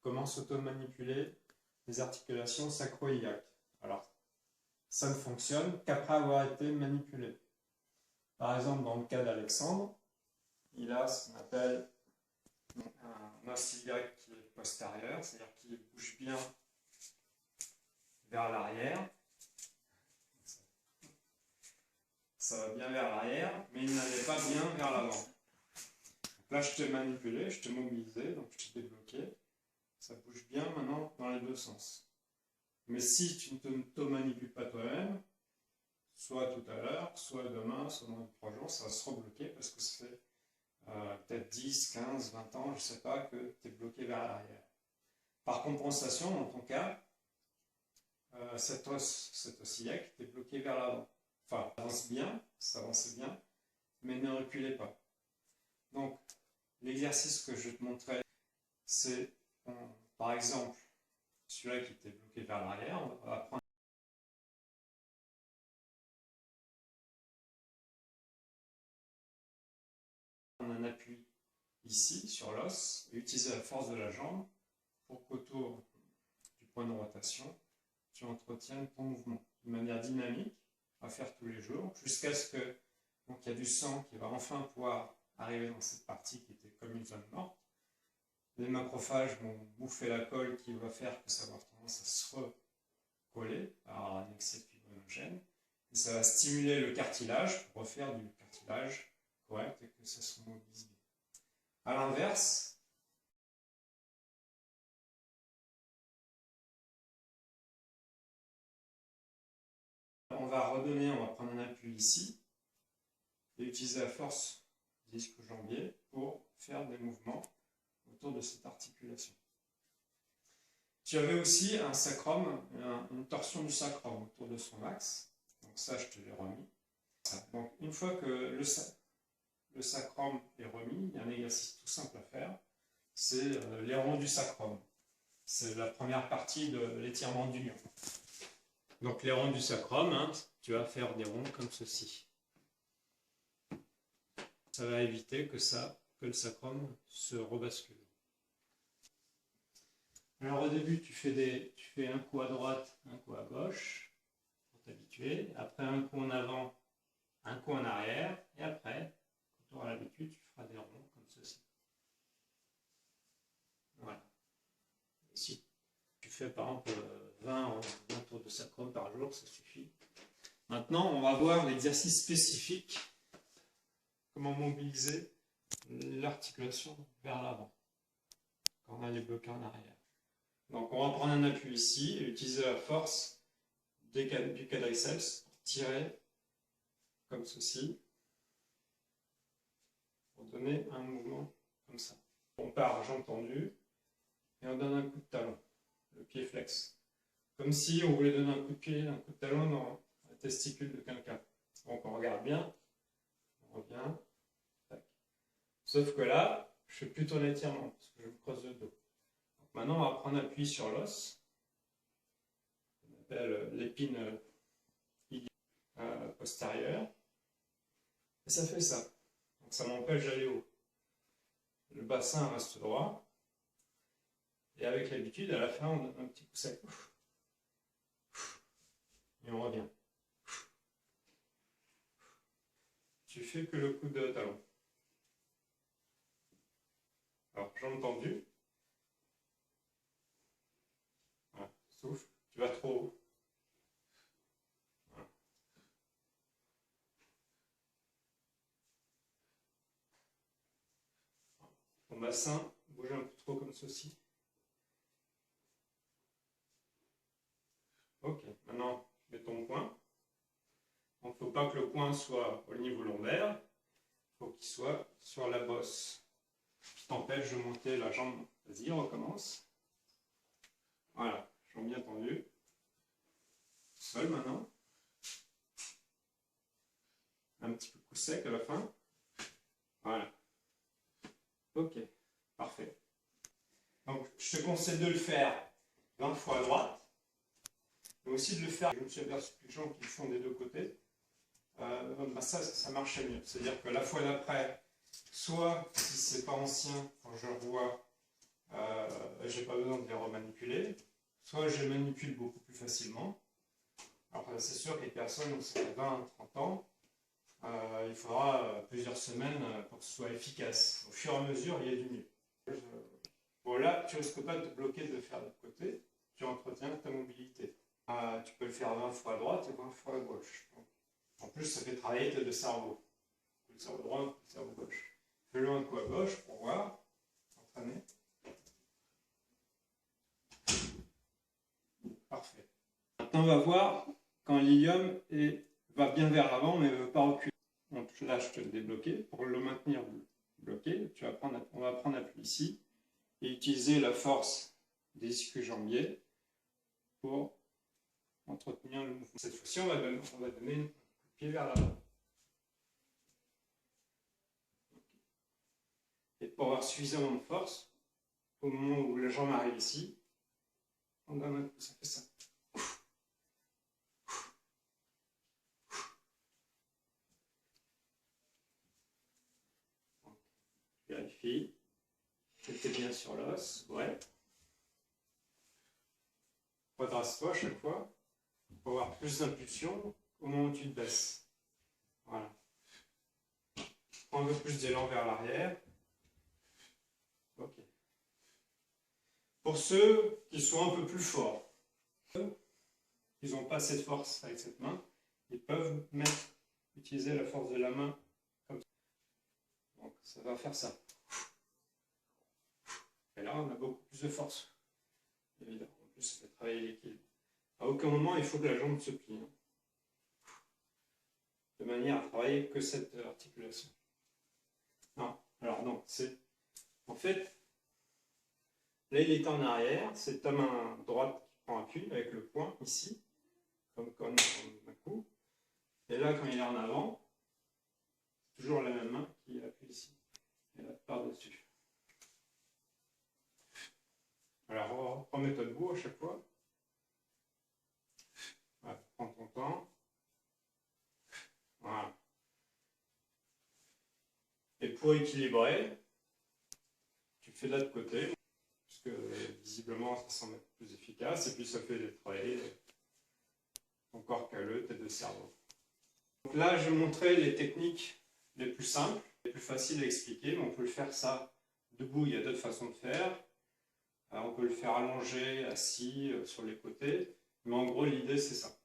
comment s'auto-manipuler les articulations sacro-iliaques. Alors, ça ne fonctionne qu'après avoir été manipulé. Par exemple, dans le cas d'Alexandre, il a ce qu'on appelle un os iliaque qui est postérieur, c'est-à-dire qu'il bouge bien vers l'arrière. Ça va bien vers l'arrière, mais il n'allait pas bien vers l'avant. Là, je t'ai manipulé, je t'ai mobilisé, donc je t'ai débloqué. Ça bouge bien maintenant dans les deux sens. Mais si tu ne te manipules pas toi-même, soit tout à l'heure, soit demain, soit dans 3 jours, ça va se rebloquer parce que ça fait peut-être 10, 15, 20 ans, je ne sais pas, que tu es bloqué vers l'arrière. Par compensation, dans ton cas, cet os iliaque est bloqué vers l'avant. Enfin, ça avançait bien, mais ne reculez pas. Donc, l'exercice que je vais te montrer, c'est, par exemple, celui-là qui était bloqué vers l'arrière. On va prendre un appui ici, sur l'os, et utiliser la force de la jambe pour qu'autour du point de rotation, tu entretiennes ton mouvement de manière dynamique, à faire tous les jours, jusqu'à ce que il y a du sang qui va enfin pouvoir arriver dans cette partie qui était comme une zone morte. Les macrophages vont bouffer la colle qui va faire que ça va avoir tendance à se recoller par un excès de fibrinogène. Et ça va stimuler le cartilage pour refaire du cartilage correct et que ça se mobilise bien. A l'inverse, on va prendre un appui ici et utiliser la force du disque jambier pour faire des mouvements autour de cette articulation. Tu avais aussi un sacrum, une torsion du sacrum autour de son axe. Donc ça, je te l'ai remis. Donc une fois que le sacrum est remis, il y a un exercice tout simple à faire. C'est les ronds du sacrum. C'est la première partie de l'étirement du lion. Donc les ronds du sacrum, tu vas faire des ronds comme ceci. Ça va éviter que le sacrum se rebascule. Alors au début, tu fais un coup à droite, un coup à gauche, pour t'habituer. Après un coup en avant, un coup en arrière. Et après, quand tu auras l'habitude, tu feras des ronds comme ceci. Voilà. Et si tu fais par exemple 20 tours de sacrum par jour, ça suffit. Maintenant, on va voir l'exercice spécifique. Comment mobiliser l'articulation vers l'avant quand on a les bloqués en arrière. Donc on va prendre un appui ici et utiliser la force du quadriceps pour tirer comme ceci, pour donner un mouvement comme ça. On part jambes tendues et on donne un coup de talon, le pied flex. Comme si on voulait donner un coup de pied, un coup de talon dans la testicule de quelqu'un. Donc on regarde bien, on revient, tac. Sauf que là, je fais plutôt l'étirement parce que je me creuse le dos. Donc maintenant on va prendre appui sur l'os. On appelle l'épine postérieure. Et ça fait ça. Donc ça m'empêche d'aller haut. Le bassin reste droit. Et avec l'habitude, à la fin, on donne un petit coup sec. Et on revient. Tu fais que le coup de talon. Alors, jambes tendues. Voilà, souffle. Tu vas trop haut. Voilà. Ton bassin bouge un peu trop comme ceci. Ok, maintenant, tu mets ton poing. Donc, il ne faut pas que le poing soit au niveau lombaire. Il faut qu'il soit sur la bosse qui t'empêche de monter la jambe. Vas-y, on recommence. Voilà, jambe bien tendue. Seul maintenant. Un petit peu de coup sec à la fin. Voilà. Ok, parfait. Donc, je te conseille de le faire 20 fois à droite. Mais aussi de le faire, je me suis aperçu que les gens qui le font des deux côtés, ça marchait mieux. C'est-à-dire que la fois d'après, soit si c'est pas ancien, quand je revois j'ai pas besoin de les remanipuler, soit je les manipule beaucoup plus facilement. Alors c'est sûr que les personnes qui ont 20-30 ans, il faudra plusieurs semaines pour que ce soit efficace. Au fur et à mesure, il y a du mieux. Bon là, tu risques pas de te bloquer de le faire de l'autre côté, tu entretiens ta mobilité. Tu peux le faire 20 fois à droite et 20 fois à gauche. En plus, ça fait travailler tes deux cerveaux. Le cerveau droit et le cerveau gauche. Fais-le un coup à gauche pour voir, entraîner. Parfait. Maintenant, on va voir quand l'hélium va bien vers l'avant, mais ne veut pas reculer. Donc là, je te le débloquer. Pour le maintenir bloqué, on va prendre appui ici et utiliser la force des ischio-jambiers pour entretenir le mouvement. Cette fois-ci, on va donner un coup de pied vers l'avant. Et pour avoir suffisamment de force, au moment où la jambe arrive ici, on donne un coup, ça fait ça. Vérifie. C'était bien sur l'os, ouais. Redresse-toi à chaque fois pour avoir plus d'impulsion au moment où tu te baisses. Voilà. Prends un peu plus d'élan vers l'arrière. Ok. Pour ceux qui sont un peu plus forts, ils n'ont pas assez de force avec cette main, ils peuvent utiliser la force de la main comme ça. Donc ça va faire ça. Et là, on a beaucoup plus de force. Évidemment. En plus, ça fait travailler l'équilibre. À aucun moment, il faut que la jambe se plie. De manière à travailler que cette articulation. Non, alors non, c'est... En fait, là, il est en arrière, c'est ta main droite qui prend appui avec le poing ici, comme un coup. Et là, quand il est en avant, c'est toujours la même main qui appuie ici. Et là, par-dessus. Alors, remets-toi debout à chaque fois. Voilà, prends ton temps. Voilà. Et pour équilibrer, tu fais de l'autre côté, parce que visiblement, ça semble être plus efficace, et puis ça fait travailler ton corps calleux, tes deux cerveaux. Donc là, je vais montrer les techniques les plus simples, les plus faciles à expliquer, mais on peut le faire ça debout, il y a d'autres façons de faire. On peut le faire allongé, assis, sur les côtés, mais en gros, l'idée, c'est ça.